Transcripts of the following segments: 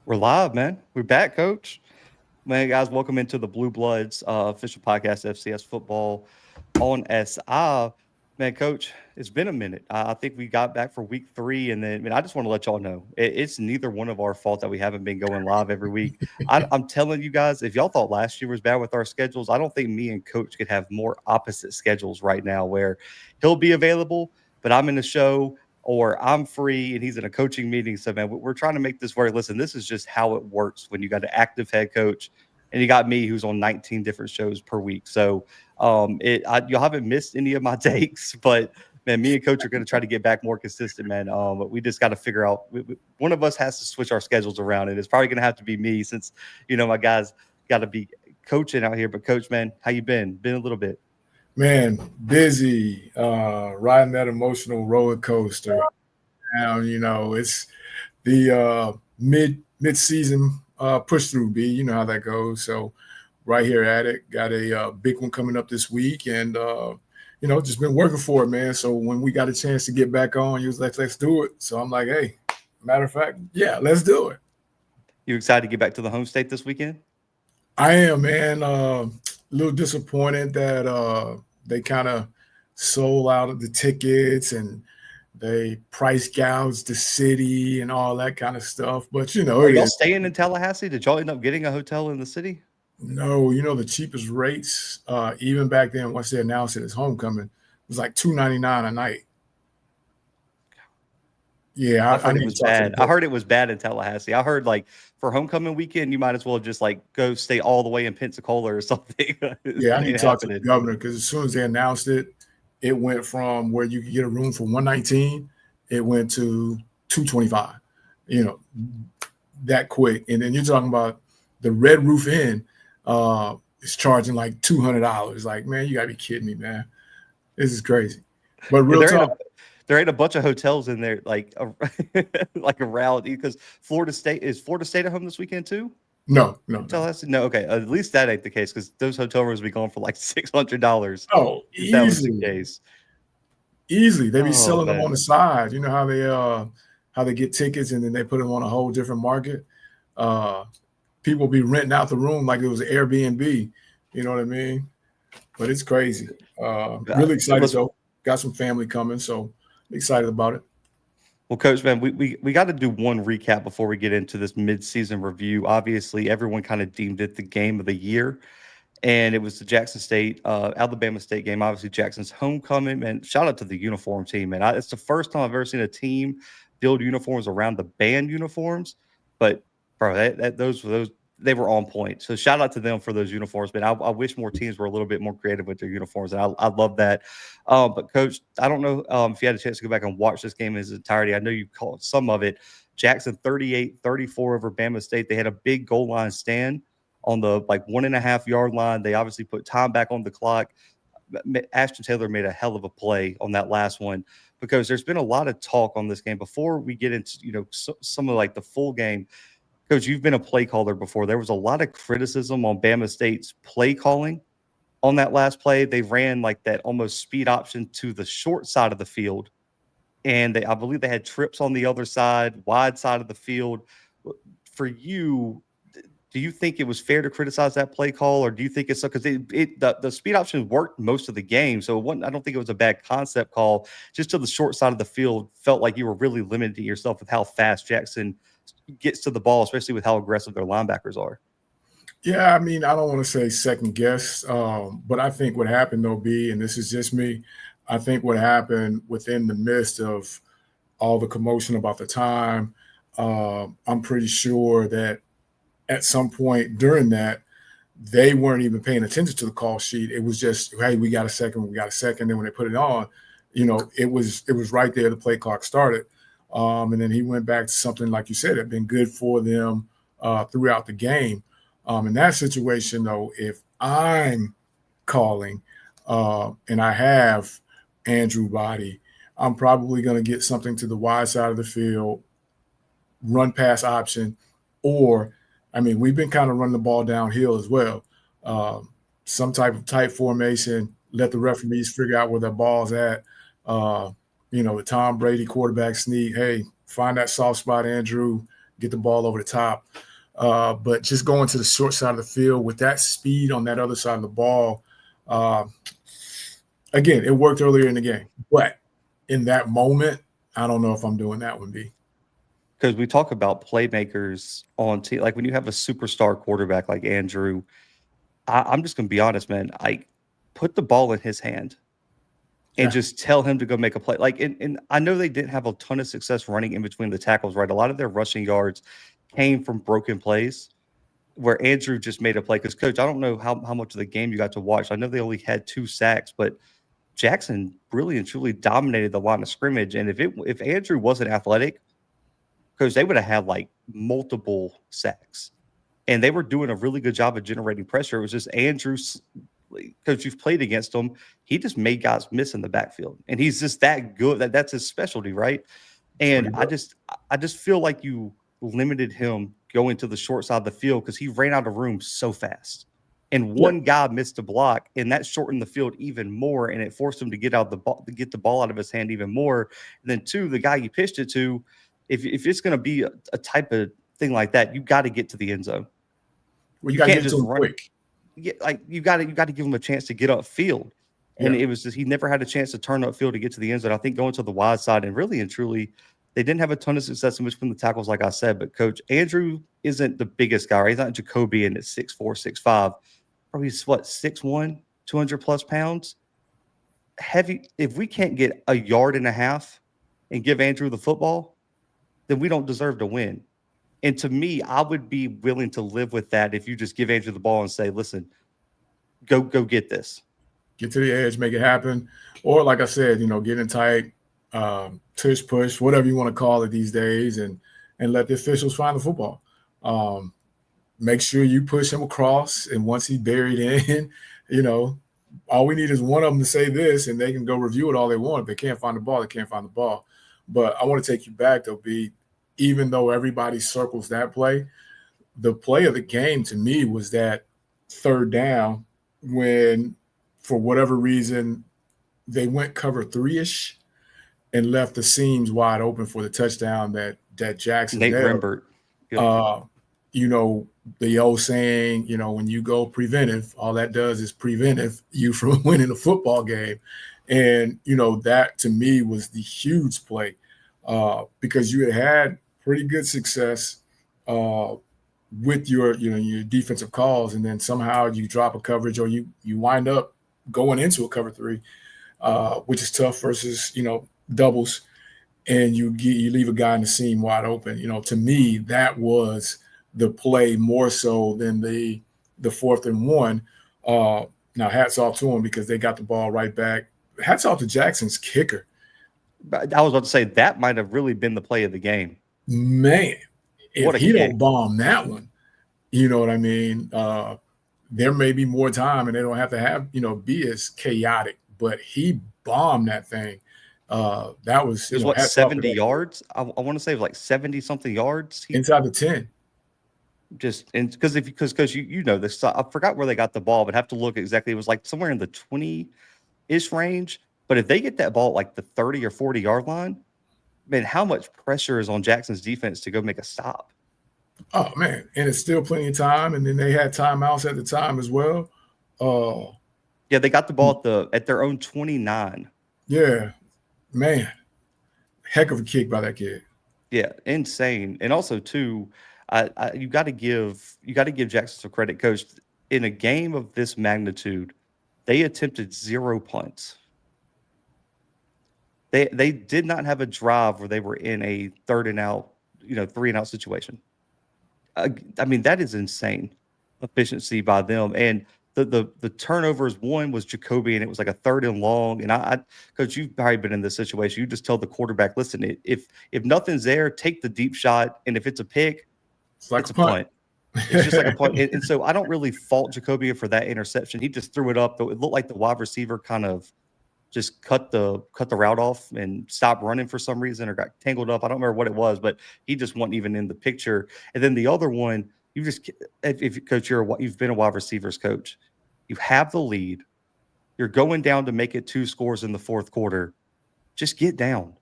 We're live, man. We're back, Coach. Man, guys, welcome into the Bluebloods official podcast, FCS football on SI. Man, Coach, it's been a minute. I think we got back for week 3, and then, man, I just want to let y'all know it's neither one of our fault that we haven't been going live every week. I'm telling you guys, if y'all thought last year was bad with our schedules, I don't think me and Coach could have more opposite schedules right now where he'll be available, but I'm in the show or I'm free and he's in a coaching meeting. So, man, we're trying to make this work. Listen, this is just how it works when you got an active head coach and you got me who's on 19 different shows per week. So, you haven't missed any of my takes, but man, me and Coach are going to try to get back more consistent, man. But we just got to figure out one of us has to switch our schedules around, and it's probably going to have to be me since my guys got to be coaching out here. But Coach, man, how you been? Been a little bit. Man, busy, riding that emotional roller coaster. Now, it's the mid-season push through, B. You know how that goes. So right here at it, got a big one coming up this week, and just been working for it, man. So when we got a chance to get back on, you was like, let's do it. So I'm like, hey, matter of fact, yeah, let's do it. You excited to get back to the home state this weekend? I am, man. A little disappointed that they kind of sold out the tickets and they price gouged the city and all that kind of stuff. But, Are y'all staying in Tallahassee? Did y'all end up getting a hotel in the city? No, the cheapest rates, even back then, once they announced it as homecoming, was like $299 a night. Yeah, I heard it was bad. I heard it was bad in Tallahassee. I heard like for homecoming weekend, you might as well just like go stay all the way in Pensacola or something. Yeah, I need to talk to the governor because as soon as they announced it, it went from where you could get a room for $119, it went to $225. That quick. And then you're talking about the Red Roof Inn is charging like $200. Like, man, you gotta be kidding me, man. This is crazy. But real talk. There ain't a bunch of hotels in there like like around because Florida State at home this weekend too? No. Okay. At least that ain't the case because those hotel rooms be going for like $600. Oh, easily. That was the case. Easily, they be selling them on the side. You know how they get tickets and then they put them on a whole different market. People be renting out the room like it was Airbnb. You know what I mean? But it's crazy. Really excited though. Got some family coming, so excited about it. Well, Coach, man, we got to do one recap before we get into this mid-season review. Obviously, everyone kind of deemed it the game of the year, and it was the Jackson State, Alabama State game. Obviously, Jackson's homecoming, man. Shout out to the uniform team, man. It's the first time I've ever seen a team build uniforms around the band uniforms, but bro, those they were on point. So shout out to them for those uniforms, man. I wish more teams were a little bit more creative with their uniforms, and I love that. But Coach, I don't know if you had a chance to go back and watch this game in its entirety. I know you caught some of it. Jackson 38-34 over Bama State. They had a big goal line stand on the 1.5 yard line. They obviously put time back on the clock. Ashton Taylor made a hell of a play on that last one because there's been a lot of talk on this game before we get into some of the full game. Coach, you've been a play caller before. There was a lot of criticism on Bama State's play calling on that last play. They ran that almost speed option to the short side of the field, and I believe they had trips on the other side, wide side of the field. For you, do you think it was fair to criticize that play call, or do you think it's because the speed option worked most of the game? So I don't think it was a bad concept call. Just to the short side of the field, felt like you were really limiting yourself with how fast Jackson gets to the ball, especially with how aggressive their linebackers are. Yeah, I mean, I don't want to say second guess, but I think what happened though, B, and this is just me, I think what happened within the midst of all the commotion about the time, I'm pretty sure that at some point during that, they weren't even paying attention to the call sheet. It was just, hey, we got a second. Then when they put it on, it was right there. The play clock started. And then he went back to something, like you said, had been good for them throughout the game. In that situation, though, if I'm calling and I have Andrew Body, I'm probably going to get something to the wide side of the field, run pass option, or, I mean, we've been kind of running the ball downhill as well. Some type of tight formation, let the referees figure out where their ball's at. The Tom Brady quarterback sneak, hey, find that soft spot, Andrew, get the ball over the top. But just going to the short side of the field with that speed on that other side of the ball, again, it worked earlier in the game. But in that moment, I don't know if I'm doing that one, B. Because we talk about playmakers on team, like when you have a superstar quarterback like Andrew, I'm just going to be honest, man. I put the ball in his hand and just tell him to go make a play. Like, and I know they didn't have a ton of success running in between the tackles, right? A lot of their rushing yards came from broken plays where Andrew just made a play. Because, Coach, I don't know how much of the game you got to watch. I know they only had 2 sacks, but Jackson really and truly dominated the line of scrimmage. And if Andrew wasn't athletic, Coach, they would have had like multiple sacks. And they were doing a really good job of generating pressure. It was just Andrew's. Coach, you've played against him. He just made guys miss in the backfield, and he's just that good. That's his specialty, right? And I just feel like you limited him going to the short side of the field because he ran out of room so fast, and one guy missed a block, and that shortened the field even more, and it forced him to get the ball out of his hand even more. And then 2, the guy you pitched it to, if it's going to be a type of thing like that, you got to get to the end zone. Well, you can't just run quick. Yeah, like you got to give him a chance to get upfield, and it was just he never had a chance to turn upfield to get to the end zone. I think going to the wide side, and really and truly, they didn't have a ton of success in between the tackles, like I said. But Coach Andrew isn't the biggest guy. Right? He's not Jacoby, and it's 6'4", 6'5". Probably 6'1", 200+ pounds. Heavy. If we can't get a yard and a half and give Andrew the football, then we don't deserve to win. And to me, I would be willing to live with that if you just give Andrew the ball and say, listen, go get this. Get to the edge, make it happen. Or like I said, get in tight, tush push, whatever you want to call it these days, and let the officials find the football. Make sure you push him across, and once he's buried in, all we need is one of them to say this, and they can go review it all they want. If they can't find the ball, they can't find the ball. But I want to take you back, though, B. Even though everybody circles that play, the play of the game to me was that 3rd down when, for whatever reason, they went cover 3-ish and left the seams wide open for the touchdown that Jackson Nate Rembert. The old saying, when you go preventive, all that does is preventive you from winning a football game. And, that to me was the huge play because you had pretty good success with your defensive calls, and then somehow you drop a coverage or you wind up going into a cover 3, which is tough versus doubles, and you leave a guy in the seam wide open. To me, that was the play more so than the 4th and 1. Now, hats off to him because they got the ball right back. Hats off to Jackson's kicker. I was about to say that might have really been the play of the game. Man, if he don't bomb that one, you know what I mean? There may be more time, and they don't have to be as chaotic. But he bombed that thing. That was it was 70 yards. I want to say it was like 70-something yards inside the 10. Just because you know this, I forgot where they got the ball, but have to look exactly. It was like somewhere in the 20-ish range. But if they get that ball at like the 30 or 40-yard line, man, how much pressure is on Jackson's defense to go make a stop? Oh, man. And it's still plenty of time. And then they had timeouts at the time as well. Yeah, they got the ball at their own 29. Yeah, man. Heck of a kick by that kid. Yeah, insane. And also, too, you got to give Jackson some credit, Coach. In a game of this magnitude, they attempted 0 punts. They did not have a drive where they were in a 3rd and out, 3-and-out situation. I mean, that is insane efficiency by them. And the turnovers, one was Jacoby, and it was like a 3rd and long. And Coach, you've probably been in this situation. You just tell the quarterback, listen, if nothing's there, take the deep shot, and if it's a pick, it's a punt. It's just like a punt. And so I don't really fault Jacoby for that interception. He just threw it up. It looked like the wide receiver kind of just cut the route off and stopped running for some reason or got tangled up. I don't remember what it was, but he just wasn't even in the picture. And then the other one, if Coach, you've been a wide receivers coach, you have the lead, you're going down to make it 2 scores in the 4th quarter. Just get down.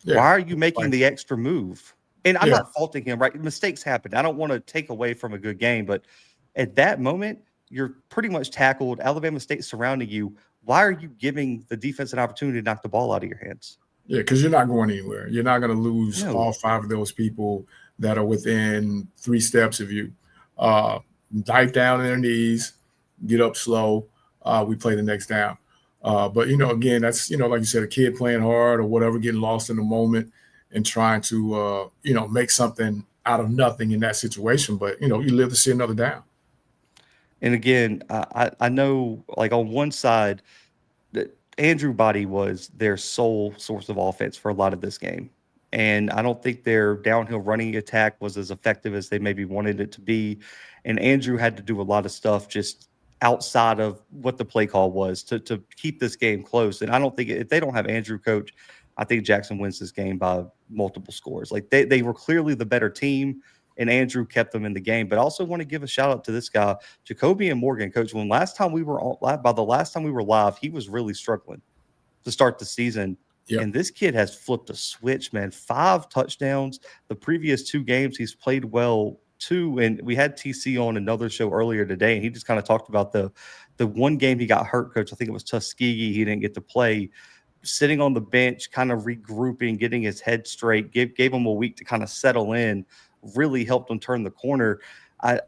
Yeah. Why are you making the extra move? And I'm Yeah, not faulting him, right? Mistakes happen. I don't want to take away from a good game, but at that moment, you're pretty much tackled. Alabama State surrounding you. Why are you giving the defense an opportunity to knock the ball out of your hands? yeah, because you're not going anywhere. You're not going to lose No. all five of those people that are within 3 steps of you. Uh, Dive down on their knees, get up slow. We play the next down. But again, that's like you said, a kid playing hard or whatever, getting lost in the moment and trying to make something out of nothing in that situation. But you live to see another down. And again, I know, like, on one side, that Andrew Body was their sole source of offense for a lot of this game. And I don't think their downhill running attack was as effective as they maybe wanted it to be. And Andrew had to do a lot of stuff just outside of what the play call was to keep this game close. And I don't think, if they don't have Andrew, coach, I think Jackson wins this game by multiple scores. Like, they were clearly the better team, and Andrew kept them in the game. But I also want to give a shout out to this guy, Jacoby and Morgan, coach. When last time we were by the last time we were live, he was really struggling to start the season. Yep. And this kid has flipped a switch, man. 5 touchdowns. The previous 2 games, he's played well too. And we had TC on another show earlier today, and he just kind of talked about the one game he got hurt, coach. I think it was Tuskegee. He didn't get to play. Sitting on the bench, kind of regrouping, getting his head straight, gave him a week to kind of settle in, really helped him turn the corner.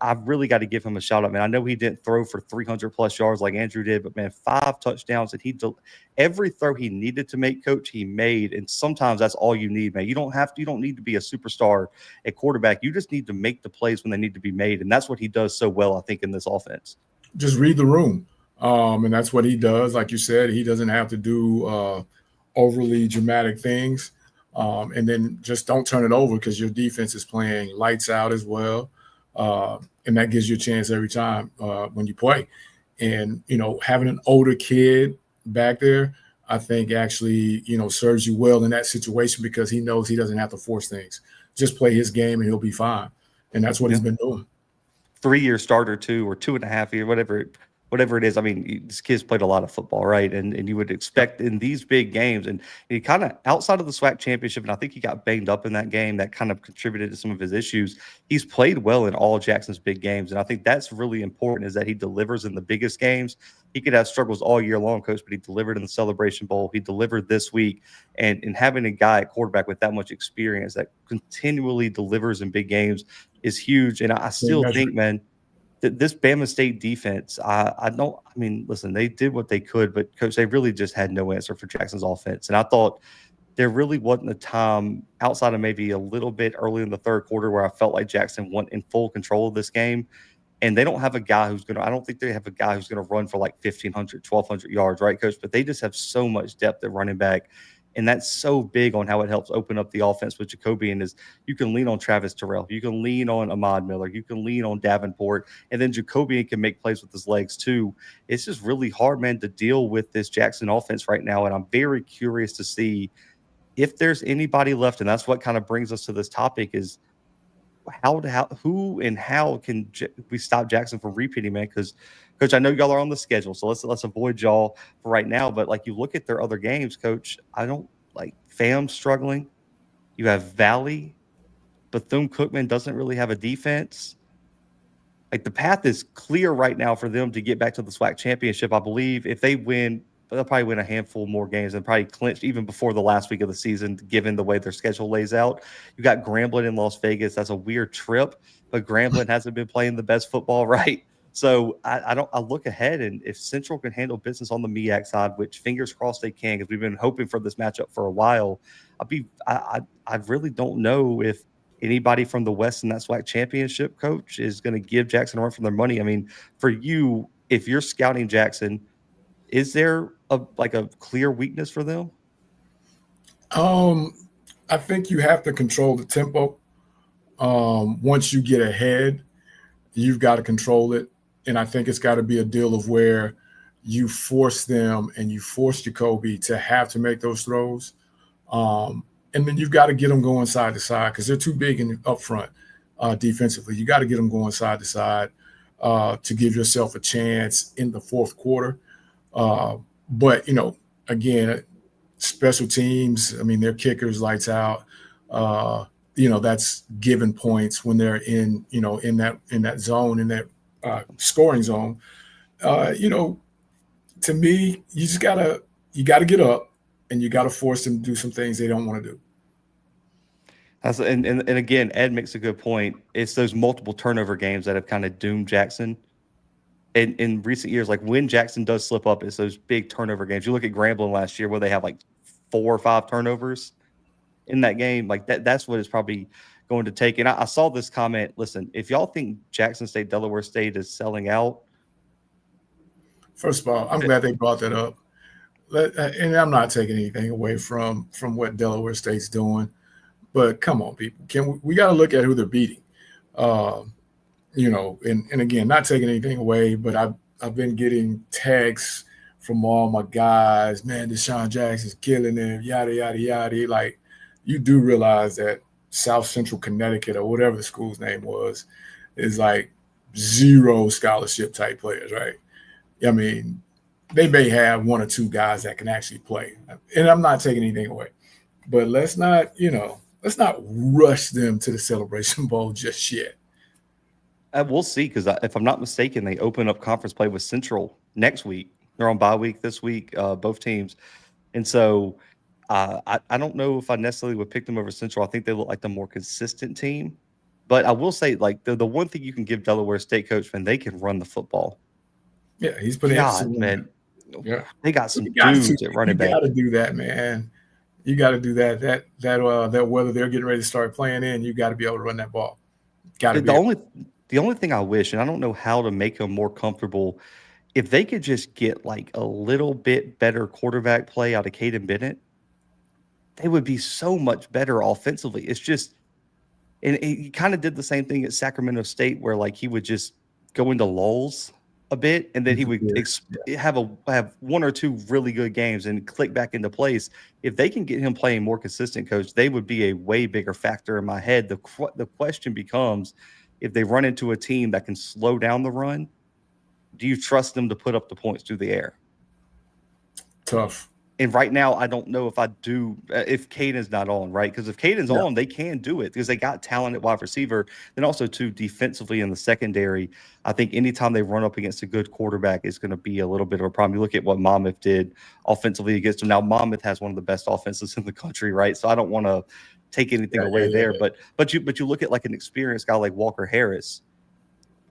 I've really got to give him a shout out, man. I know he didn't throw for 300 plus yards like Andrew did, but man, 5 touchdowns, and every throw he needed to make, coach, he made. And sometimes that's all you need, man. You don't need to be a superstar at quarterback. You just need to make the plays when they need to be made, and that's what he does so well, I think, in this offense. Just read the room, and that's what he does. Like you said, he doesn't have to do overly dramatic things, and then just don't turn it over because your defense is playing lights out as well. And that gives you a chance every time when you play. And, having an older kid back there, I think actually, serves you well in that situation because he knows he doesn't have to force things. Just play his game and he'll be fine. And that's what he's been doing. 3-year starter too, or 2.5-year, whatever it is. I mean, this kid's played a lot of football, right? And you would expect in these big games, and he kind of outside of the SWAC championship, and I think he got banged up in that game. That kind of contributed to some of his issues. He's played well in all Jackson's big games, and I think that's really important, is that he delivers in the biggest games. He could have struggles all year long, coach, but he delivered in the Celebration Bowl. He delivered this week, and having a guy at quarterback with that much experience that continually delivers in big games is huge. And I still think, man, this Bama State defense, listen, they did what they could, but coach, they really just had no answer for Jackson's offense. And I thought there really wasn't a time outside of maybe a little bit early in the third quarter where I felt like Jackson went in full control of this game. And they don't have a guy I don't think they have a guy who's going to run for like 1,500, 1,200 yards, right, coach? But they just have so much depth at running back. And that's so big on how it helps open up the offense with Jacoby. And is you can lean on Travis Terrell, you can lean on Ahmad Miller, you can lean on Davenport, and then Jacoby can make plays with his legs too. It's just really hard, man, to deal with this Jackson offense right now. And I'm very curious to see if there's anybody left. And that's what kind of brings us to this topic: is who and how can we stop Jackson from repeating, man? Because, coach, I know y'all are on the schedule, so let's avoid y'all for right now. But like, you look at their other games, coach, I don't like FAM struggling. You have Valley, Bethune-Cookman doesn't really have a defense. Like, the path is clear right now for them to get back to the SWAC championship. I believe if they win, they'll probably win a handful more games and probably clinch even before the last week of the season, given the way their schedule lays out. You got Grambling in Las Vegas. That's a weird trip, but Grambling hasn't been playing the best football, right? So I look ahead, and if Central can handle business on the MEAC side, which fingers crossed they can, because we've been hoping for this matchup for a while, I really don't know if anybody from the West in that SWAC championship, coach, is going to give Jackson a run for their money. I mean, for you, if you're scouting Jackson, is there a clear weakness for them? I think you have to control the tempo. Once you get ahead, you've got to control it. And I think it's got to be a deal of where you force them and you force Jacoby to have to make those throws. And then you've got to get them going side to side because they're too big in up front defensively. You got to get them going side to side to give yourself a chance in the fourth quarter. But, again, special teams, I mean, their kickers lights out. that's given points when they're in that zone, in that scoring zone. To me, you gotta get up and you gotta force them to do some things they don't want to do. And again, Ed makes a good point. It's those multiple turnover games that have kind of doomed Jackson in recent years. Like when Jackson does slip up, it's those big turnover games. You look at Grambling last year where they have like 4 or 5 turnovers in that game. Like that's what it's probably going to take. And I saw this comment. Listen, if y'all think Jackson State, Delaware State is selling out, First of all, I'm glad they brought that up. And I'm not taking anything away from what Delaware State's doing, but come on, people, we got to look at who they're beating. And again, not taking anything away, but I've been getting texts from all my guys. Man, Deshaun Jackson's killing them. Yada yada yada. Like, you do realize that South Central Connecticut or whatever the school's name was is like 0 scholarship type players, right? I mean, they may have 1 or 2 guys that can actually play, and I'm not taking anything away, but let's not rush them to the Celebration Bowl just yet. we'll see. Because if I'm not mistaken, they open up conference play with Central next week. They're on bye week this week, both teams, and so I don't know if I necessarily would pick them over Central. I think they look like the more consistent team, but I will say, like the one thing you can give Delaware State coach, man, they can run the football. Yeah, he's putting emphasis God, on man, that. Yeah, they got some dudes at running you back. got to do that, man. You got to do that. That whether they're getting ready to start playing in, you got to be able to run that ball. Got to be. The only thing I wish, and I don't know how to make them more comfortable, if they could just get like a little bit better quarterback play out of Caden Bennett, they would be so much better offensively. It's just, and he kind of did the same thing at Sacramento State, where like he would just go into lulls a bit, and then he would have 1 or 2 really good games and click back into place. If they can get him playing more consistent, coach, they would be a way bigger factor in my head. The question becomes, if they run into a team that can slow down the run, do you trust them to put up the points through the air? Tough. And right now, I don't know if I do, if Caden's not on, right? Because if Caden's on, they can do it because they got talent at wide receiver. Then also, too, defensively in the secondary, I think anytime they run up against a good quarterback, it's going to be a little bit of a problem. You look at what Monmouth did offensively against them. Now, Monmouth has one of the best offenses in the country, right? So I don't want to take anything away there. But you look at like an experienced guy like Walker Harris.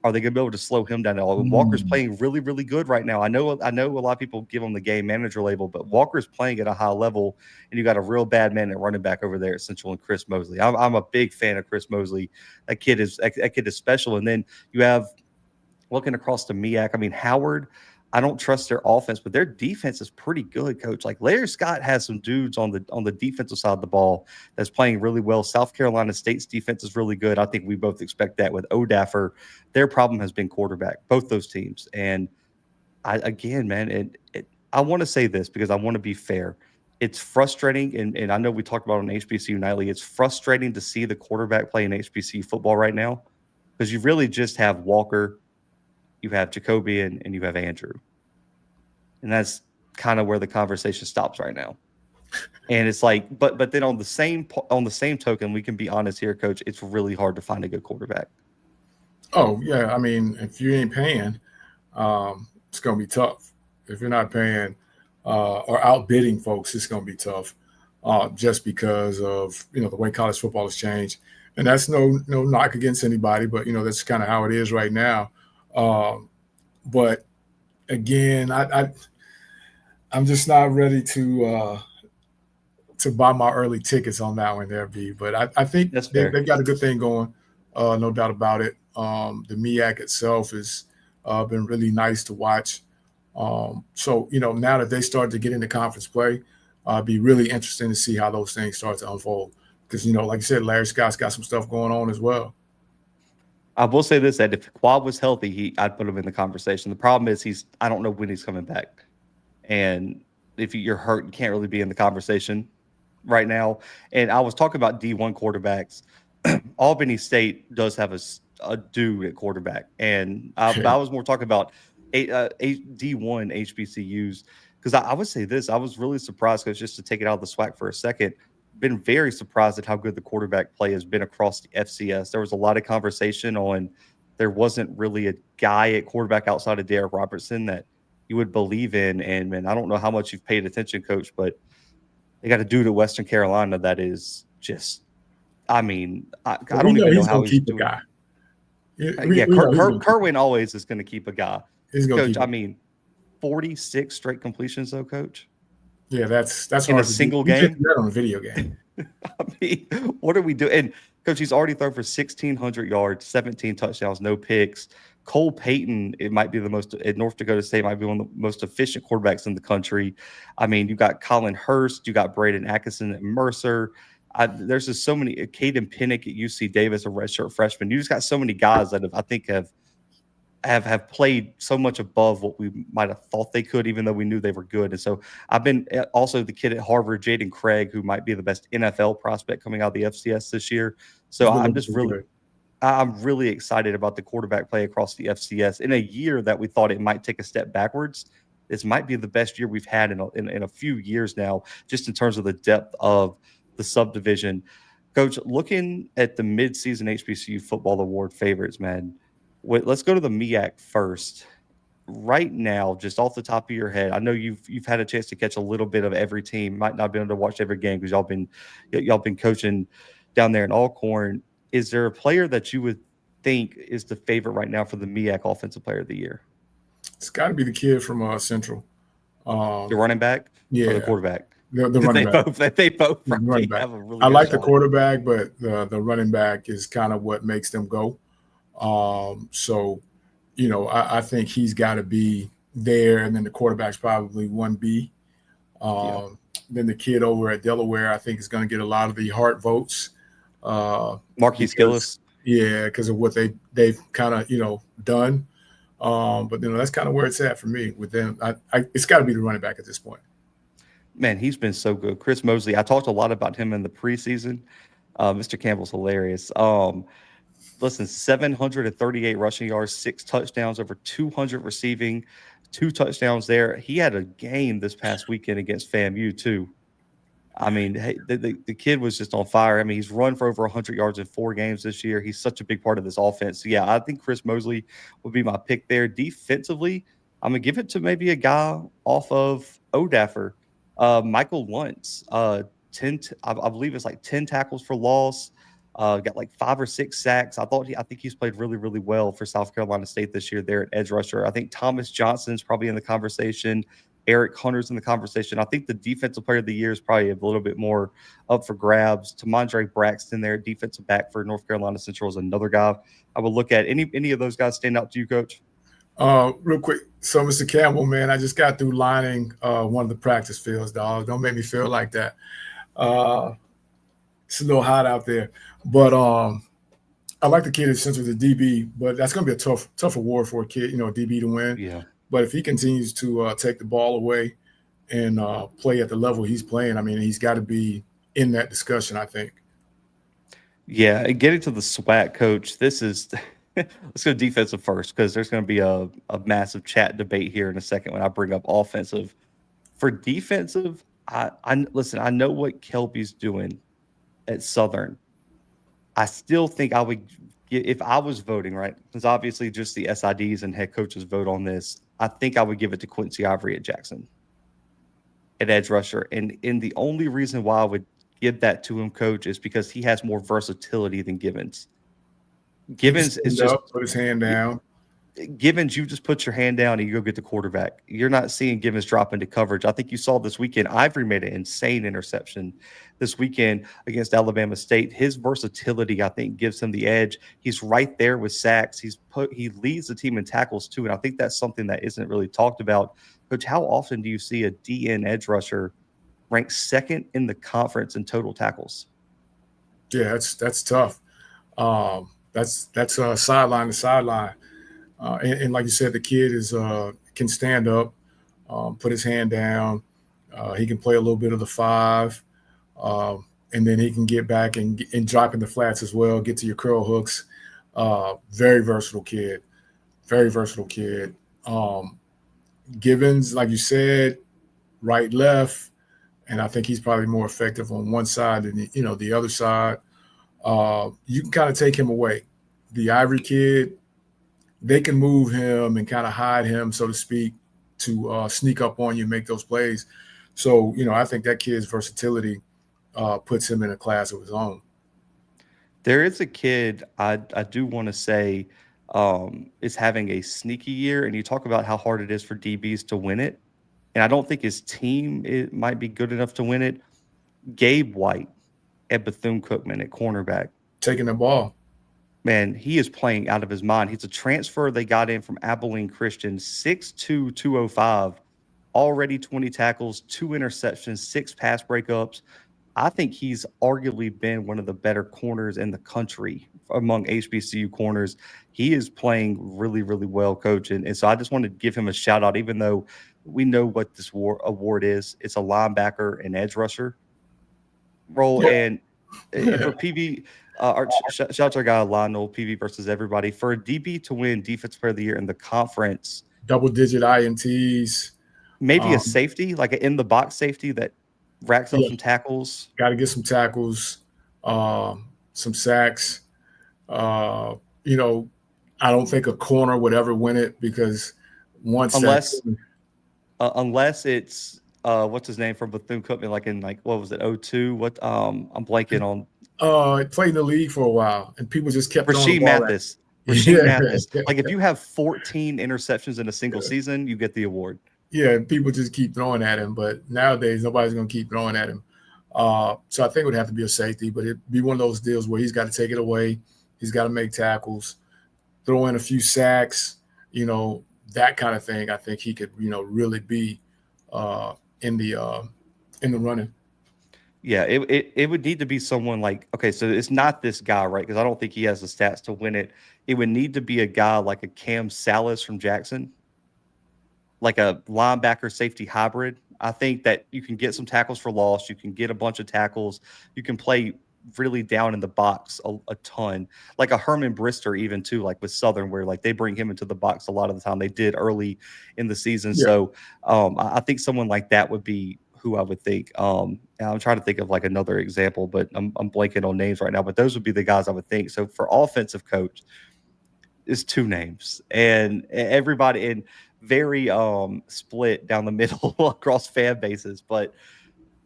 Are they going to be able to slow him down at all? Walker's playing really, really good right now. I know a lot of people give him the game manager label, but Walker's playing at a high level, and you got a real bad man at running back over there at Central and Chris Mosley. I'm a big fan of Chris Mosley. That kid is special. And then you have, looking across the MEAC, I mean, Howard, I don't trust their offense, but their defense is pretty good, coach. Like Larry Scott has some dudes on the defensive side of the ball that's playing really well. South Carolina State's defense is really good. I think we both expect that with O'Daffer. Their problem has been quarterback, both those teams. And I want to say this because I want to be fair. It's frustrating, and I know we talked about it on HBCU Nightly. It's frustrating to see the quarterback play in HBCU football right now because you really just have Walker, you have Jacobian, and you have Andrew. And that's kind of where the conversation stops right now. And it's like, but then on the same token, we can be honest here, coach, it's really hard to find a good quarterback. Oh, yeah. I mean, if you ain't paying, it's going to be tough. If you're not paying or outbidding folks, it's going to be tough just because of, the way college football has changed. And that's no knock against anybody, but, that's kind of how it is right now. But again, I'm just not ready to buy my early tickets on that one there, B. But I think they've got a good thing going, no doubt about it. The MEAC itself has been really nice to watch. So, now that they start to get into conference play, it'd be really interesting to see how those things start to unfold. Because, like you said, Larry Scott's got some stuff going on as well. I will say this, that if Quad was healthy, I'd put him in the conversation. The problem is I don't know when he's coming back. And if you're hurt, you can't really be in the conversation right now. And I was talking about D1 quarterbacks. Albany State does have a dude at quarterback. And I was more talking about D1 HBCUs because I would say this. I was really surprised, because just to take it out of the SWAC for a second, been very surprised at how good the quarterback play has been across the FCS. There was a lot of conversation on there wasn't really a guy at quarterback outside of Derek Robertson that you would believe in. And man, I don't know how much you've paid attention, Coach, but they got a dude at Western Carolina that is just, I mean, I We don't know even know he's how going to he's keep a doing. guy. Yeah, We know he's going to keep Kerwin always is going to keep a guy. He's going to Coach, keep I it. mean, 46 straight completions, though, Coach, Yeah, that's in a hard to do. single You can't game. do that on a video game. I mean, what are we doing? And Coach, he's already thrown for 1,600 yards, 17 touchdowns, no picks. Cole Payton, it might be the most at North Dakota State, might be one of the most efficient quarterbacks in the country. I mean, you got Colin Hurst, you got Braden Atkinson at Mercer. There's just so many. Caden Pinnock at UC Davis, a redshirt freshman. You just got so many guys that I think have played so much above what we might have thought they could, even though we knew they were good. And so I've been also the kid at Harvard, Jaden Craig, who might be the best NFL prospect coming out of the FCS this year. So He's been I'm looking just pretty really, good. I'm really excited about the quarterback play across the FCS in a year that we thought it might take a step backwards. This might be the best year we've had in a few years now, just in terms of the depth of the subdivision. Coach, looking at the midseason HBCU football award favorites, man, let's go to the MEAC first. Right now, just off the top of your head, I know you've had a chance to catch a little bit of every team. Might not be able to watch every game because y'all been coaching down there in Alcorn. Is there a player that you would think is the favorite right now for the MEAC Offensive Player of the Year? It's got to be the kid from Central. The running back or the Yeah, quarterback? the running back. They both The running probably back. have a really I good like the shot. quarterback, but the running back is kind of what makes them go. So, I think he's got to be there, and then the quarterback's probably 1B. Yeah. Then the kid over at Delaware, I think, is going to get a lot of the heart votes. Marquise Gillis. Yeah, because of what they've kind of done. But that's kind of where it's at for me with them. It's got to be the running back at this point. Man, he's been so good. Chris Mosley, I talked a lot about him in the preseason. Mr. Campbell's hilarious. Listen, 738 rushing yards, 6 touchdowns, over 200 receiving, 2 touchdowns there. He had a game this past weekend against FAMU too. I mean, hey, the kid was just on fire. I mean, he's run for over 100 yards in 4 games this year. He's such a big part of this offense. So, yeah, I think Chris Mosley would be my pick there. Defensively, I'm going to give it to maybe a guy off of O'Daffer, Michael Luntz. I believe it's like 10 tackles for loss. Got like 5 or 6 sacks. I think he's played really, really well for South Carolina State this year there at edge rusher. I think Thomas Johnson's probably in the conversation. Eric Hunter's in the conversation. I think the defensive player of the year is probably a little bit more up for grabs. Tamondre Braxton there, defensive back for North Carolina Central, is another guy I would look at. Any of those guys stand out to you, Coach? Real quick. So, Mr. Campbell, man, I just got through lining one of the practice fields, dog. Don't make me feel like that. It's a little hot out there. But I like the kid at Central, the DB, but that's going to be a tough award for a kid, DB to win. Yeah. But if he continues to take the ball away and play at the level he's playing, I mean, he's got to be in that discussion, I think. Yeah, and getting to the SWAC, Coach, this is let's go defensive first because there's going to be a massive chat debate here in a second when I bring up offensive. For defensive, listen, I know what Kelby's doing at Southern. I still think I would, if I was voting, right, because obviously just the SIDs and head coaches vote on this, I think I would give it to Quincy Ivory at Jackson at edge rusher. And the only reason why I would give that to him, Coach, is because he has more versatility than Givens. Givens is just put his hand down. Givens, you just put your hand down and you go get the quarterback. You're not seeing Givens drop into coverage. I think you saw this weekend, Ivory made an insane interception this weekend against Alabama State. His versatility, I think, gives him the edge. He's right there with sacks. He leads the team in tackles too, and I think that's something that isn't really talked about. Coach, how often do you see a DN edge rusher ranked second in the conference in total tackles? Yeah, that's tough. That's sideline to sideline. And like you said, the kid can stand up, put his hand down. He can play a little bit of the 5, and then he can get back and drop in the flats as well, get to your curl hooks. Very versatile kid. Very versatile kid. Givens, like you said, right, left. and I think he's probably more effective on one side than the other side. You can kind of take him away. The Ivory kid, they can move him and kind of hide him, so to speak, to sneak up on you and make those plays. So, I think that kid's versatility puts him in a class of his own. There is a kid I do want to say is having a sneaky year, and you talk about how hard it is for DBs to win it, and I don't think his team it might be good enough to win it. Gabe White at Bethune-Cookman at cornerback. Taking the ball. Man, he is playing out of his mind. He's a transfer they got in from Abilene Christian, 6'2", 205, already 20 tackles, 2 interceptions, 6 pass breakups. I think he's arguably been one of the better corners in the country among HBCU corners. He is playing really, really well, Coach. And so I just wanted to give him a shout out, even though we know what this award is. It's a linebacker and edge rusher role. Yeah. And for PV, shout out to our guy Lionel, PV versus everybody. For a DB to win Defensive Player of the Year in the conference, double-digit INTs. Maybe a safety, like an in-the-box safety that racks up some tackles. Got to get some tackles, some sacks. I don't think a corner would ever win it because unless it's what's his name from Bethune-Cookman, like in what was it, 02? What I'm blanking on. Played in the league for a while, and people just kept Rasheed Mathis. Mathis. Like if you have 14 interceptions in a single season, you get the award. Yeah, people just keep throwing at him, but nowadays nobody's going to keep throwing at him. So I think it would have to be a safety, but it'd be one of those deals where he's got to take it away. He's got to make tackles, throw in a few sacks, that kind of thing. I think he could, really be in the running. Yeah, it would need to be someone okay, so it's not this guy, right? Because I don't think he has the stats to win it. It would need to be a guy like a Cam Salas from Jackson, like a linebacker safety hybrid. I think that you can get some tackles for loss. You can get a bunch of tackles. You can play really down in the box a ton, like a Herman Brister even too, like with Southern, where they bring him into the box a lot of the time. They did early in the season. Yeah. So I think someone like that would be who I would think. And I'm trying to think of another example, but I'm blanking on names right now. But those would be the guys I would think. So for offensive coach, is 2 names, and everybody in very split down the middle across fan bases. But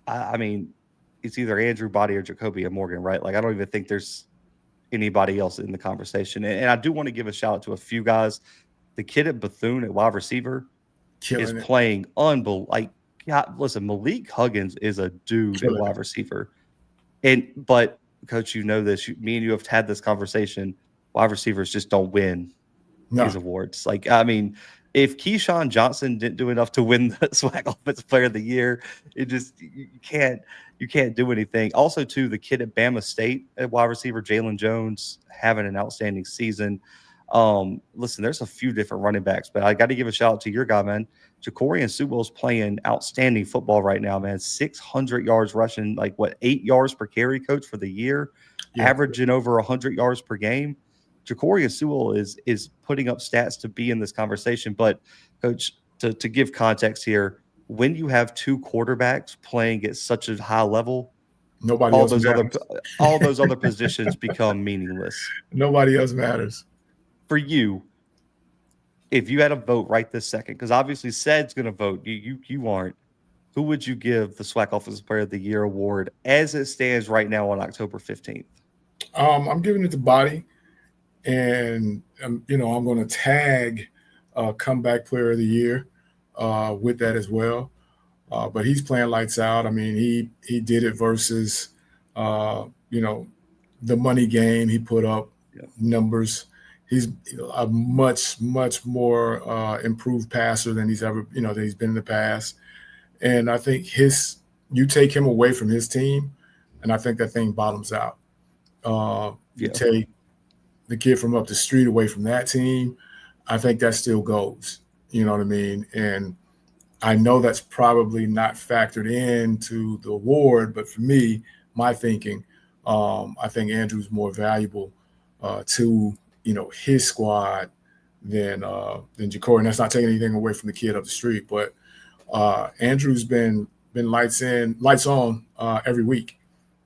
I mean, it's either Andrew Body or Jacoby Morgan, right? I don't even think there's anybody else in the conversation. And I do want to give a shout out to a few guys. The kid at Bethune at wide receiver is playing unbelievable. Listen, Malik Huggins is a dude at wide receiver. But Coach, you know this. Me and you have had this conversation. Wide receivers just don't win these awards. If Keyshawn Johnson didn't do enough to win the SWAC Offensive Player of the Year, you can't do anything. Also, too, the kid at Bama State at wide receiver, Jalen Jones, having an outstanding season. Listen, there's a few different running backs, but I got to give a shout out to your guy, man. Jacorian Sewell's playing outstanding football right now, man. 600 yards rushing, 8 yards per carry, Coach, for the year, averaging over 100 yards per game. Jacorian Sewell is putting up stats to be in this conversation. But, Coach, to give context here, when you have 2 quarterbacks playing at such a high level, all those other positions become meaningless. Nobody else matters. For you, if you had a vote right this second, because obviously Ced's going to vote, you aren't, who would you give the SWAC Offensive Player of the Year award as it stands right now on October 15th? I'm giving it to Body. And, I'm going to tag Comeback Player of the Year with that as well. But he's playing lights out. I mean, he did it versus, the money game. He put up numbers. He's a much, much more improved passer than he's ever, than he's been in the past. And I think you take him away from his team, and I think that thing bottoms out. You take the kid from up the street away from that team, I think that still goes. You know what I mean? And I know that's probably not factored into the award, but for me, my thinking, I think Andrew's more valuable to his squad than Jacorian. That's not taking anything away from the kid up the street, but Andrew's been been lights on every week.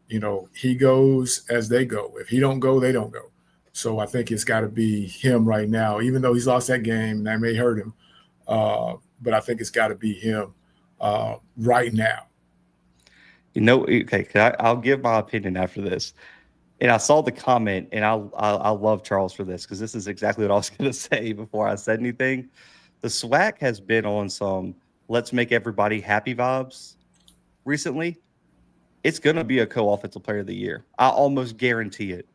He goes as they go. If he don't go, they don't go. So I think it's got to be him right now, even though he's lost that game and that may hurt him. But I think it's got to be him right now. Okay, I'll give my opinion after this. And I saw the comment, and I love Charles for this because this is exactly what I was going to say before I said anything. The SWAC has been on some let's make everybody happy vibes recently. It's going to be a co-offensive player of the year. I almost guarantee it.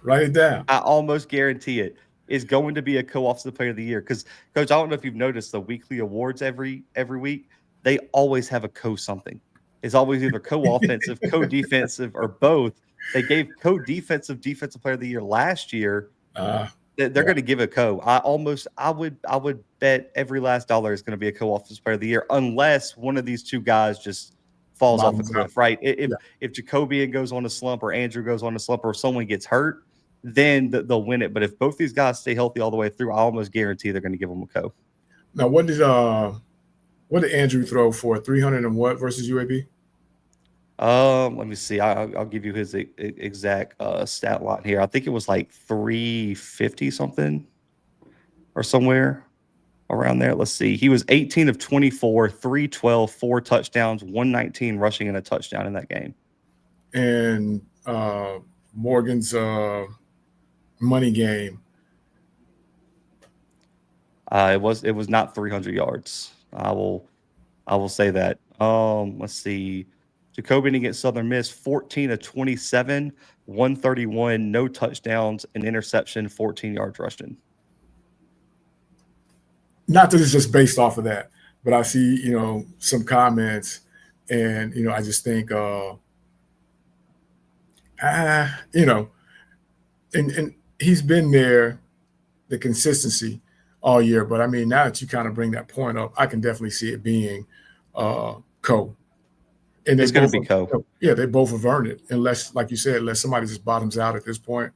Write it down. I almost guarantee it is going to be a co-offensive player of the year. Because, Coach, I don't know if you've noticed the weekly awards every week. They always have a co-something. It's always either co-offensive, co-defensive, or both. They gave co-defensive defensive player of the year last year. They're going to give a co. I would bet every last dollar is going to be a co-offensive player of the year unless one of these two guys just falls off a cliff, right? If Jacobian goes on a slump or Andrew goes on a slump or someone gets hurt, then they'll win it. But if both these guys stay healthy all the way through, I almost guarantee they're going to give them a co. Now, what did Andrew throw for 300 and what versus UAB? Let me see. I'll give you his exact stat line here. I think it was like 350 something or somewhere around there. Let's see. He was 18 of 24, 312, 4 touchdowns, 119 rushing and a touchdown in that game. And Morgan's money game. It was not 300 yards. I will say that. Let's see. Jacobian against Southern Miss, 14 of 27, 131, no touchdowns, an interception, 14 yards rushing. Not that it's just based off of that, but I see, some comments and, I just think, and he's been there, the consistency all year. But I mean, now that you kind of bring that point up, I can definitely see it being co. And it's going to be co. Yeah, they both have earned it. Unless, like you said, unless somebody just bottoms out at this point,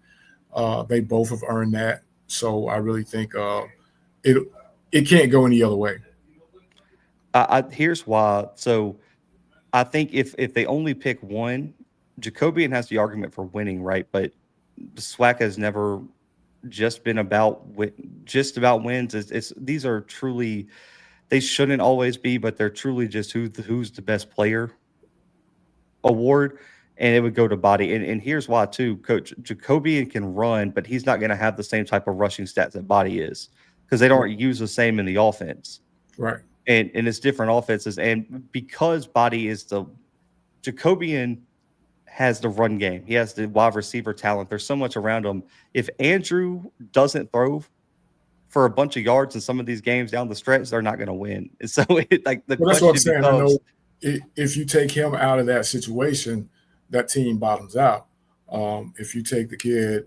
they both have earned that. So I really think it can't go any other way. Here's why. So I think if they only pick one, Jacobian has the argument for winning, right? But the SWAC has never just been about wins. These are truly, they shouldn't always be, but they're truly just who's the best player award, and it would go to body. And here's why too, Coach. Jacobian can run, but he's not going to have the same type of rushing stats that Body is because they don't use the same in the offense. Right. And it's different offenses. And because Body is Jacobian has the run game. He has the wide receiver talent. There's so much around him. If Andrew doesn't throw for a bunch of yards in some of these games down the stretch, they're not going to win. And so that's what I'm saying. I know if you take him out of that situation, that team bottoms out. If you take the kid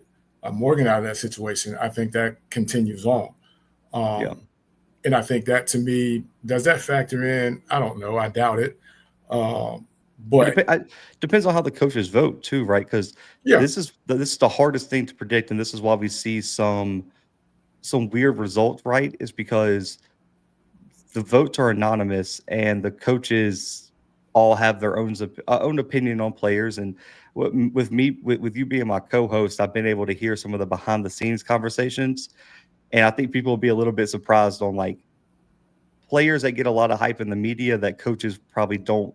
Morgan out of that situation, I think that continues on. And I think that, to me, does that factor in? I don't know. I doubt it. But it depends on how the coaches vote too, right? Because this is the hardest thing to predict, and this is why we see some weird results, right? Is because the votes are anonymous and the coaches all have their own opinion on players. And with you being my co-host, I've been able to hear some of the behind the scenes conversations. And I think people will be a little bit surprised on like players that get a lot of hype in the media that coaches probably don't.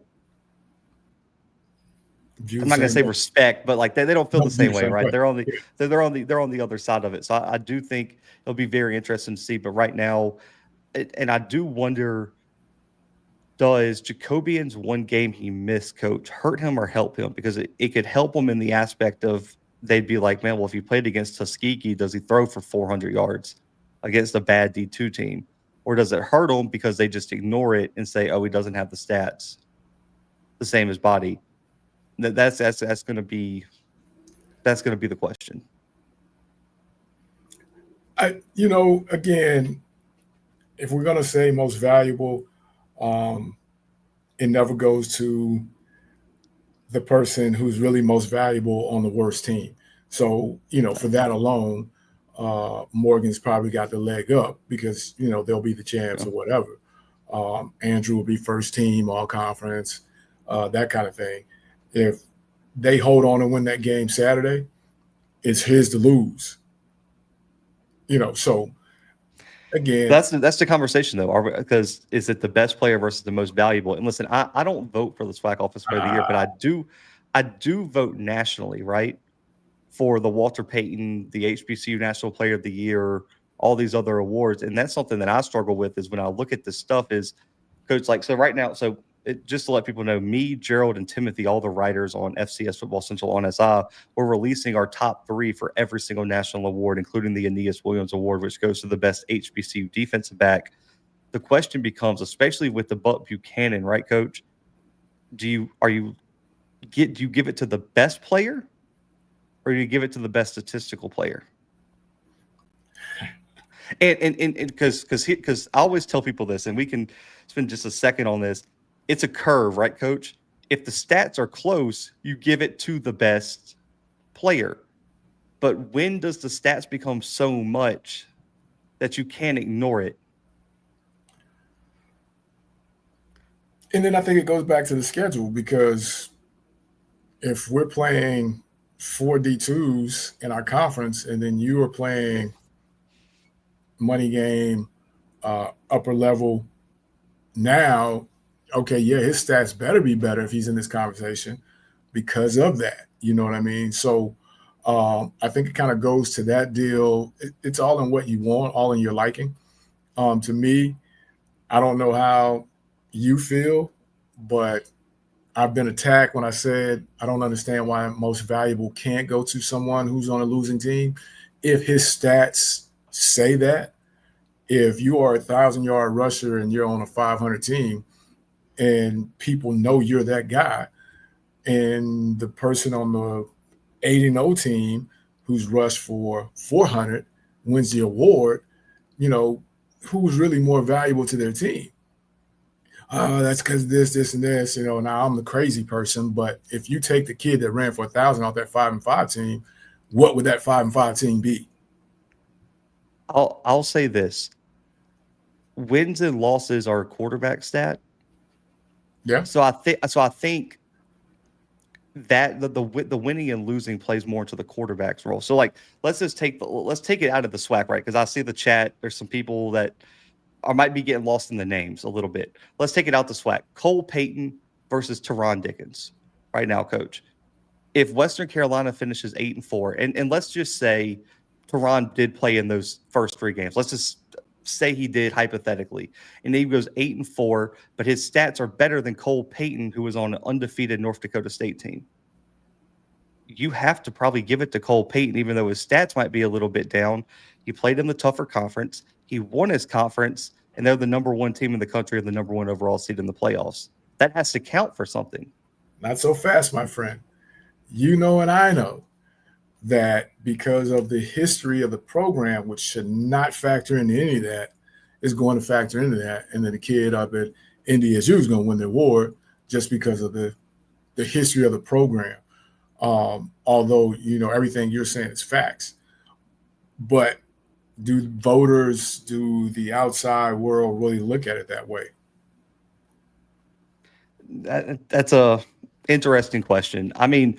I'm not going to say respect, but like they don't feel the same way, right? They're on the other side of it. So I do think it'll be very interesting to see. But right now, and I do wonder, does Jacobian's one game he missed, Coach, hurt him or help him? Because it could help him in the aspect of they'd be like, man, well, if he played against Tuskegee, does he throw for 400 yards against a bad D2 team? Or does it hurt him because they just ignore it and say, oh, he doesn't have the stats the same as Body? That's going to be the question. Again, if we're going to say most valuable, it never goes to the person who's really most valuable on the worst team. So, for that alone, Morgan's probably got the leg up because, they'll be the champs or whatever. Andrew will be first team, all conference, that kind of thing. If they hold on and win that game Saturday, it's his to lose. So again, That's the conversation though, because is it the best player versus the most valuable? And listen, I don't vote for the SWAC Offensive Player of the Year, but I do vote nationally, right? For the Walter Payton, the HBCU National Player of the Year, all these other awards. And that's something that I struggle with is when I look at this stuff is, Coach, like, so right now, just to let people know, me, Gerald, and Timothy, all the writers on FCS Football Central on SI, we're releasing our top 3 for every single national award, including the Aeneas Williams Award, which goes to the best HBCU defensive back. The question becomes, especially with the Buck Buchanan, right, Coach? Do you give it to the best player, or do you give it to the best statistical player? And because I always tell people this, and we can spend just a second on this. It's a curve, right, Coach? If the stats are close, you give it to the best player. But when does the stats become so much that you can't ignore it? And then I think it goes back to the schedule, because if we're playing 4 D2s in our conference and then you are playing money game, upper level now, okay, yeah, his stats better be better if he's in this conversation because of that. You know what I mean? So I think it kind of goes to that deal. It's all in what you want, all in your liking. To me, I don't know how you feel, but I've been attacked when I said I don't understand why most valuable can't go to someone who's on a losing team. If his stats say that, if you are a 1,000-yard rusher and you're on a 500 team and people know you're that guy, and the person on the 8-0 team who's rushed for 400 wins the award, who's really more valuable to their team? That's because this, and this. Now I'm the crazy person, but if you take the kid that ran for 1,000 off that 5-5 team, what would that 5-5 team be? I'll say this: wins and losses are a quarterback stat. Yeah. So I think that the winning and losing plays more into the quarterback's role. So like let's take it out of the SWAC, right? Because I see the chat. There's some people that might be getting lost in the names a little bit. Let's take it out the SWAC. Cole Payton versus Teron Dickens right now, Coach. If Western Carolina finishes 8-4, and let's just say Teron did play in those first 3 games. Let's just say he did hypothetically, and he goes 8-4, but his stats are better than Cole Payton, who was on an undefeated North Dakota State team. You have to probably give it to Cole Payton, even though his stats might be a little bit down. He played in the tougher conference. He won his conference, and they're the number 1 team in the country and the number 1 overall seed in the playoffs. That has to count for something. Not so fast, my friend. You know, and I know that because of the history of the program, which should not factor into any of that, is going to factor into that. And then the kid up at NDSU is going to win the award just because of the history of the program. Although, everything you're saying is facts. But do voters, do the outside world really look at it that way? That's a interesting question. I mean,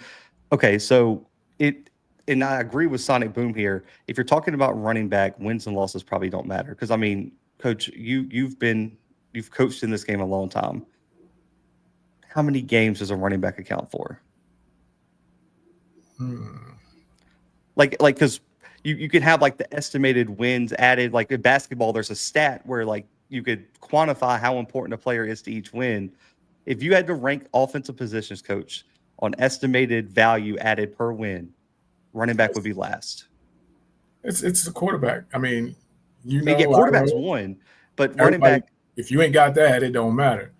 okay, so and I agree with Sonic Boom here. If you're talking about running back, wins and losses probably don't matter. Because I mean, Coach, you've coached in this game a long time. How many games does a running back account for? Like, because you could have like the estimated wins added. Like in basketball, there's a stat where like you could quantify how important a player is to each win. If you had to rank offensive positions, Coach, on estimated value added per win, running back would be last. It's the quarterback. I mean, quarterback's one, but running back. If you ain't got that, it don't matter.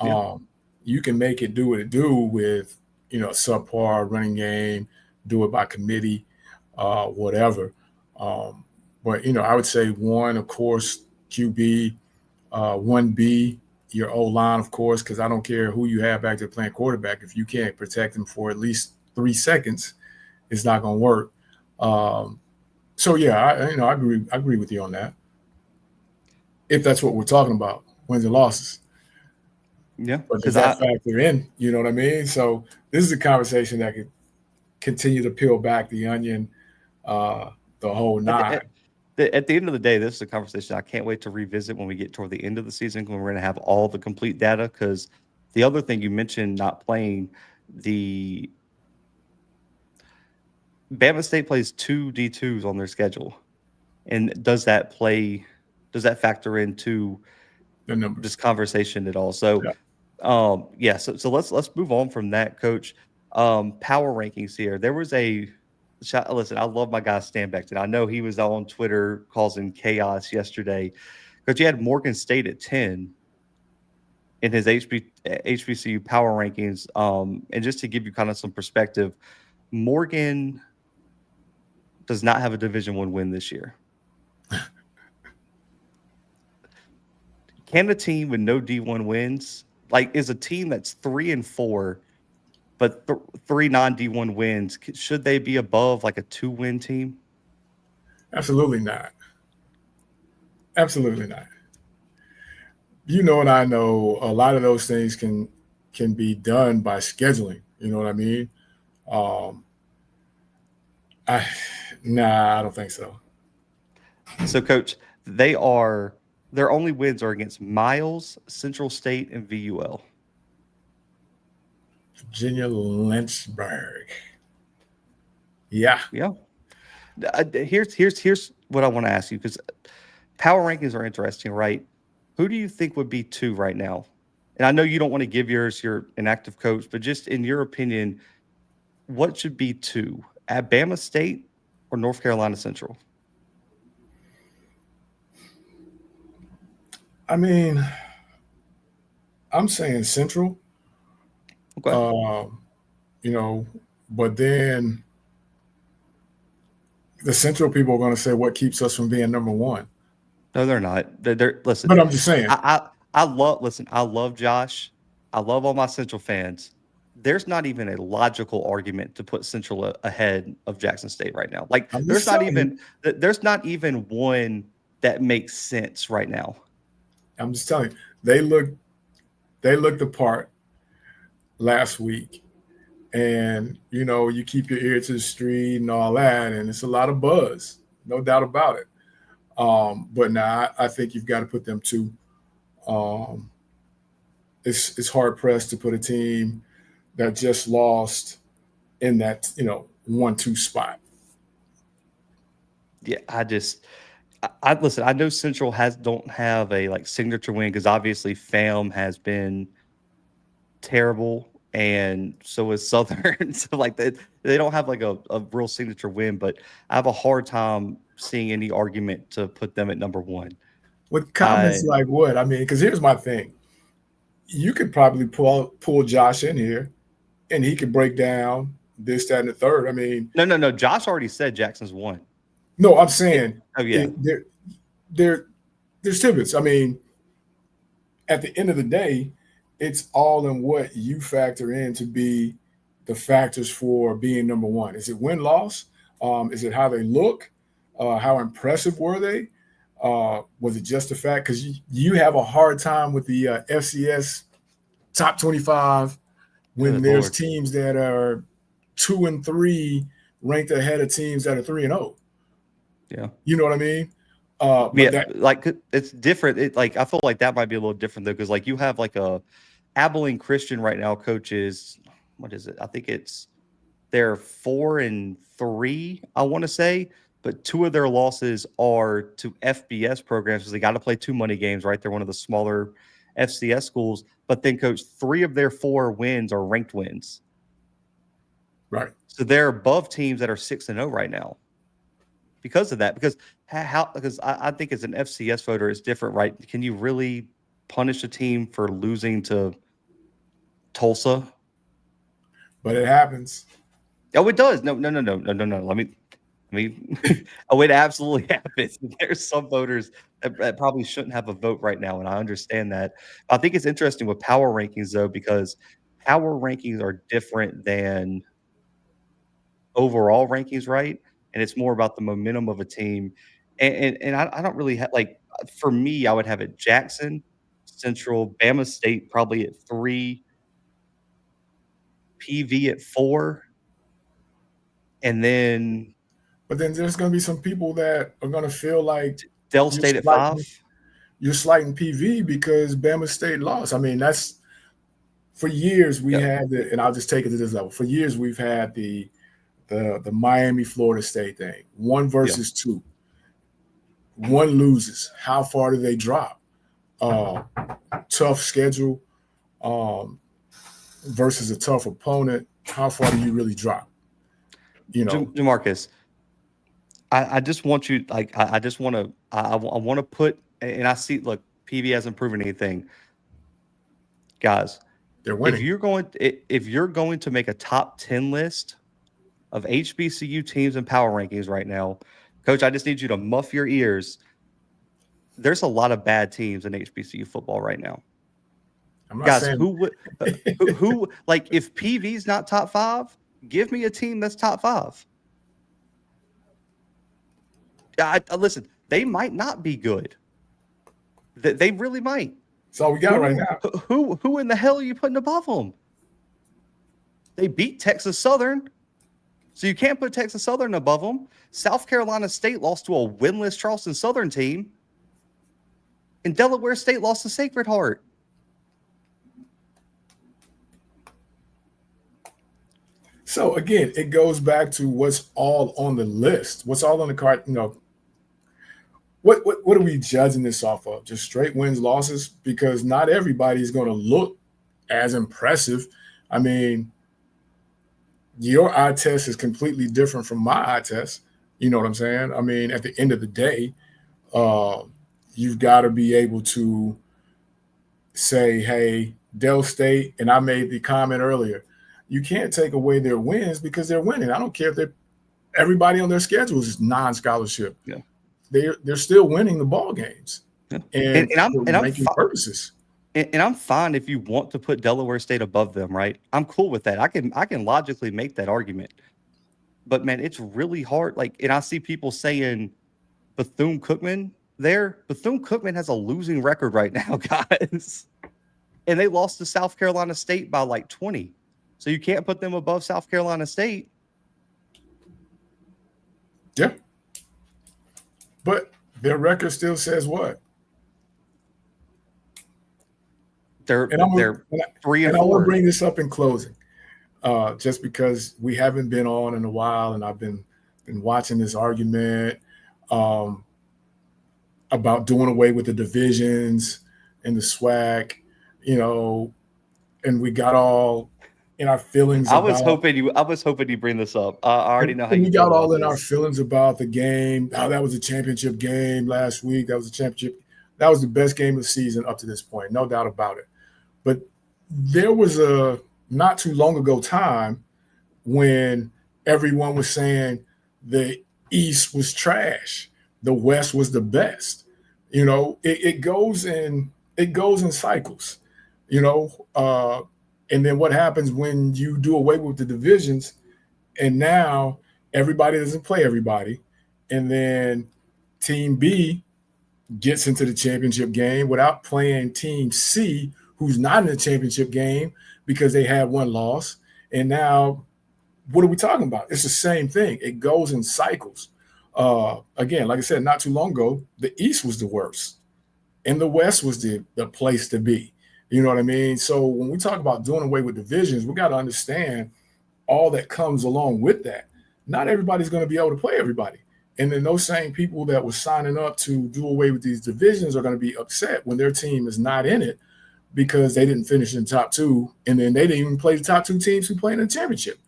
Yeah. You can make it do what it do with a subpar running game, do it by committee, whatever. But I would say 1, of course, QB, 1B, your O-line, of course, because I don't care who you have back there playing quarterback. If you can't protect them for at least 3 seconds, it's not going to work. So yeah, I agree with you on that. If that's what we're talking about. wins and losses. Yeah, But does because that factor in? You know what I mean? So this is a conversation that could continue to peel back the onion, uh, the whole at the, nine. at the end of the day, this is a conversation I can't wait to revisit when we get toward the end of the season when we're going to have all the complete data. Because the other thing you mentioned, not playing the Bama State plays two D2s on their schedule, and does that factor into The numbers. this conversation at all? So, Yeah. yeah. So let's move on from that, Coach. Power rankings here. There was a listen. I love my guy Stan Beckton. I know he was on Twitter causing chaos yesterday because you had Morgan State at 10 in his HBCU power rankings. And just to give you kind of some perspective, Morgan does not have a Division I win this year. Can a team with no D1 wins, like, is a team that's 3-4, but three non-D1 wins, should they be above like a 2-win team? Absolutely not. Absolutely not. You know, and I know a lot of those things can be done by scheduling. You know what I mean? Um, I Nah, I don't think so. So, Coach, their only wins are against Miles, Central State, and VUL. Virginia Lynchburg. Yeah. Yeah. Here's what I want to ask you, because power rankings are interesting, right? Who do you think would be 2 right now? And I know you don't want to give yours, you're an active coach, but just in your opinion, what should be 2? At Bama State or North Carolina Central? I mean, I'm saying Central. Okay. Um, you know, but then the Central people are going to say, "What keeps us from being number one?" No, they're not. They're listen. But I'm just saying. I love Josh. I love all my Central fans. There's not even a logical argument to put Central ahead of Jackson State right now. Like I'm just telling you. there's not even one that makes sense right now. I'm just telling you. They looked the part last week, and you keep your ear to the street and all that, and it's a lot of buzz, no doubt about it. But now I think you've got to put them two. Um, it's hard pressed to put a team that just lost in that 1-2 spot. Yeah, I listen. I know Central don't have a like signature win because obviously FAM has been terrible, and so is Southern. So like they don't have like a real signature win, but I have a hard time seeing any argument to put them at number 1. With I comments like what? I mean, because here's my thing. You could probably pull Josh in here, and he could break down this, that, and the third. I mean, no. Josh already said Jackson's 1. no, I'm saying Oh yeah, there's tidbits. I mean, at the end of the day, it's all in what you factor in to be the factors for being number one. Is it win loss? Is it how they look? How impressive were they? Was it just the fact because you have a hard time with the FCS top 25 when good there's Lord. teams that are 2 and 3 ranked ahead of teams that are 3 and 0. Yeah. You know what I mean? Yeah, like it's different. Like I feel like that might be a little different though, because like you have like a Abilene Christian right now. Coaches, what is it? I think they're 4-3. I want to say, but 2 of their losses are to FBS programs because they got to play 2 money games. Right, they're one of the smaller FCS schools. But then, coach, 3 of their 4 wins are ranked wins. right. So they're above teams that are 6-0 right now. Because of that, because I think as an FCS voter, it's different, right? Can you really punish a team for losing to Tulsa? But it happens. Oh, it does. No. Let me. Oh, it absolutely happens. There's some voters that probably shouldn't have a vote right now, and I understand that. I think it's interesting with power rankings though, because power rankings are different than overall rankings, right? And it's more about the momentum of a team. And I don't really have like for me, I would have it Jackson, Central, Bama State probably at 3, PV at 4, and then But then there's going to be some people that are going to feel like Dell you're State at 5. slighting you're slighting PV because Bama State lost. I mean, that's for years we Yep. had the, and I'll just take it to this level. For years we've had the Miami Florida State thing, 1 versus 2. One loses. How far do they drop? Tough schedule versus a tough opponent. How far do you really drop? You know, Jamarcus, I just want you like I just want to I want to put, and I see, look, PV hasn't proven anything, guys. they're If winning. you're going to make a top 10 list of HBCU teams and power rankings right now, Coach, I just need you to muff your ears. There's a lot of bad teams in HBCU football right now. I'm not Guys, saying who would who like, if PV's not top 5, give me a team that's top 5. Listen, they might not be good. They really might. that's all we got right now. Who in the hell are you putting above them? They beat Texas Southern, so you can't put Texas Southern above them. South Carolina State lost to a winless Charleston Southern team, and Delaware State lost to Sacred Heart. So again, it goes back to what's all on the list, what's all on the card. You know, what are we judging this off of? Just straight wins, losses? Because not everybody is going to look as impressive. I mean, your eye test is completely different from my eye test. You know what I'm saying? I mean, at the end of the day, you've got to be able to say, hey, Dell State, and I made the comment earlier, you can't take away their wins because they're winning. I don't care if everybody on their schedule is non-scholarship. Yeah. They're still winning the ball games. Yeah. And I'm ranking purposes. And I'm fine if you want to put Delaware State above them, right? I'm cool with that. I can logically make that argument. But man, it's really hard. Like, and I see people saying Bethune-Cookman there. Bethune-Cookman has a losing record right now, guys. And they lost to South Carolina State by like 20. So you can't put them above South Carolina State. Yeah. But their record still says what? They're 3 and 4. I want to bring this up in closing, just because we haven't been on in a while, and I've been watching this argument about doing away with the divisions and the SWAC, you know, and we got all in our feelings. I was hoping you bring this up. I already know how you got all in this. our feelings about the game. How that was a championship game last week. That was a championship. That was the best game of the season up to this point, no doubt about it. But there was a not too long ago time when everyone was saying the East was trash, the West was the best. You know, it goes in cycles. You know, and then what happens when you do away with the divisions, and now everybody doesn't play everybody, and then Team B gets into the championship game without playing Team C, who's not in the championship game because they had one loss. And now, what are we talking about? It's the same thing. It goes in cycles. Again, like I said, not too long ago, the East was the worst, and the West was the place to be. You know what I mean? So when we talk about doing away with divisions, we got to understand all that comes along with that. Not everybody's going to be able to play everybody. And then those same people that were signing up to do away with these divisions are going to be upset when their team is not in it because they didn't finish in the top 2, and then they didn't even play the top 2 teams who played in the championship.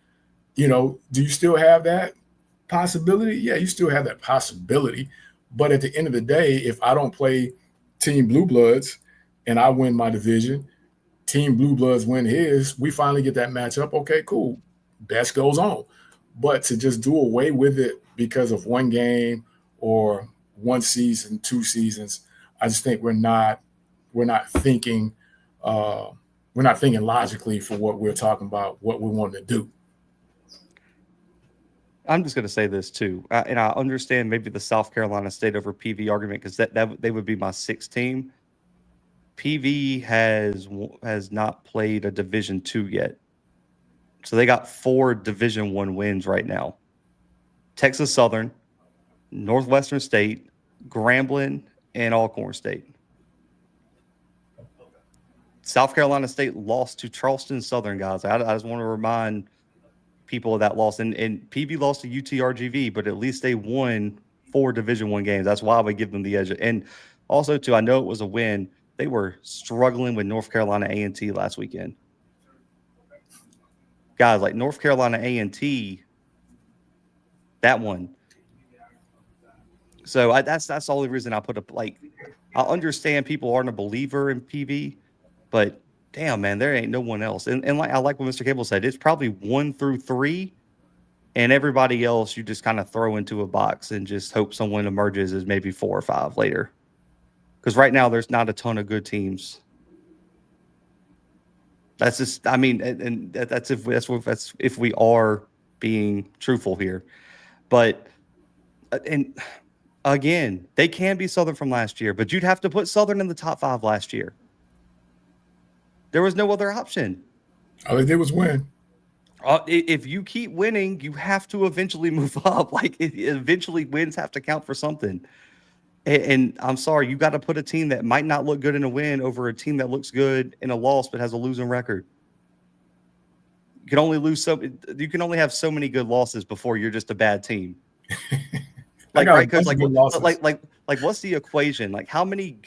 You know, do you still have that possibility? Yeah, you still have that possibility. But at the end of the day, if I don't play Team Bluebloods and I win my division, Team Bluebloods win his, we finally get that matchup. Okay, cool. Best goes on. But to just do away with it because of one game or one season, 2 seasons, I just think we're not thinking logically for what we're talking about, what we want to do. I'm just going to say this too, and I understand maybe the South Carolina State over PV argument because that they would be my 6th team. PV has not played a Division II yet. So they got 4 Division I wins right now. Texas Southern, Northwestern State, Grambling, and Alcorn State. South Carolina State lost to Charleston Southern, guys. I just want to remind people of that loss. And PV lost to UTRGV, but at least they won 4 Division I games. That's why we give them the edge. And also, too, I know it was a win. They were struggling with North Carolina A&T last weekend. Guys, like North Carolina A&T, that one. So that's the only reason I put up. Like, I understand people aren't a believer in PV, but damn, man, there ain't no one else. And like I like what Mr. Cable said, it's probably 1 through 3, and everybody else you just kind of throw into a box and just hope someone emerges as maybe 4 or 5 later. Because right now there's not a ton of good teams. That's just, I mean, and that's if we are being truthful here. But and again, they can be Southern from last year, but you'd have to put Southern in the top 5 last year. There was no other option. All they did was win. If you keep winning, you have to eventually move up. Like eventually, wins have to count for something. And I'm sorry, you got to put a team that might not look good in a win over a team that looks good in a loss but has a losing record. You can only You can only have so many good losses before you're just a bad team. Like right, because like what's the equation? Like how many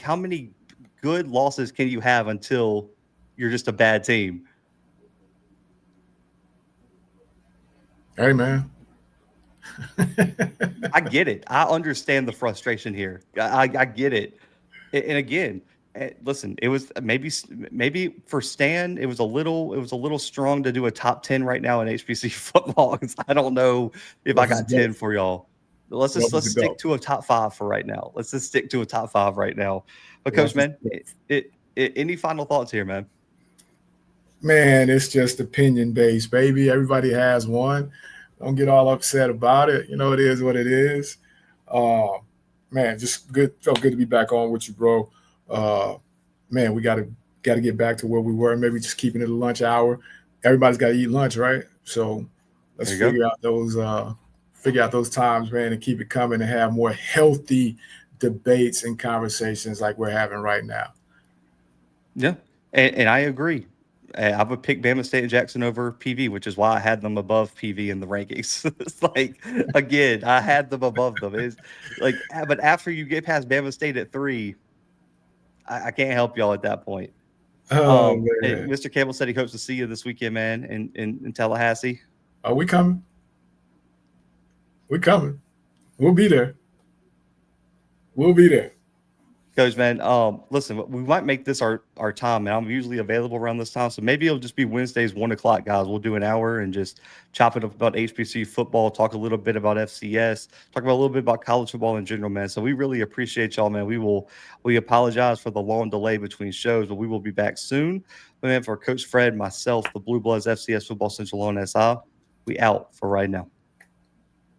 good losses can you have until you're just a bad team? Hey, man. I get it. I understand the frustration here. I get it. And again, listen, it was maybe for Stan, it was a little strong to do a top 10 right now in HBCU football. I don't know if I got 10 for y'all. Let's stick to a top 5 for right now. Let's just stick to a top 5 right now. But Coach, man, any final thoughts here, man? Man, it's just opinion based, baby. Everybody has one. Don't get all upset about it. You know, it is what it is. Man, just good. Felt good to be back on with you, bro. Man, we gotta get back to where we were. Maybe just keeping it a lunch hour. Everybody's got to eat lunch, right? So let's figure out those times, man, and keep it coming and have more healthy debates and conversations like we're having right now. Yeah, and I agree. I would pick Bama State and Jackson over PV, which is why I had them above PV in the rankings. It's like, again, I had them above them. It's like, but after you get past Bama State at 3, I can't help y'all at that point. Mr. Campbell said he hopes to see you this weekend, man, in Tallahassee. Are we coming? We're coming. We'll be there. Coach, man, listen, we might make this our time, man. I'm usually available around this time, so maybe it'll just be Wednesdays, 1 o'clock, guys. We'll do an hour and just chop it up about HBCU football, talk a little bit about FCS, talk about a little bit about college football in general, man. So we really appreciate y'all, man. We apologize for the long delay between shows, but we will be back soon. But man, for Coach Fred, myself, the Bluebloods, FCS Football Central on SI, we out for right now.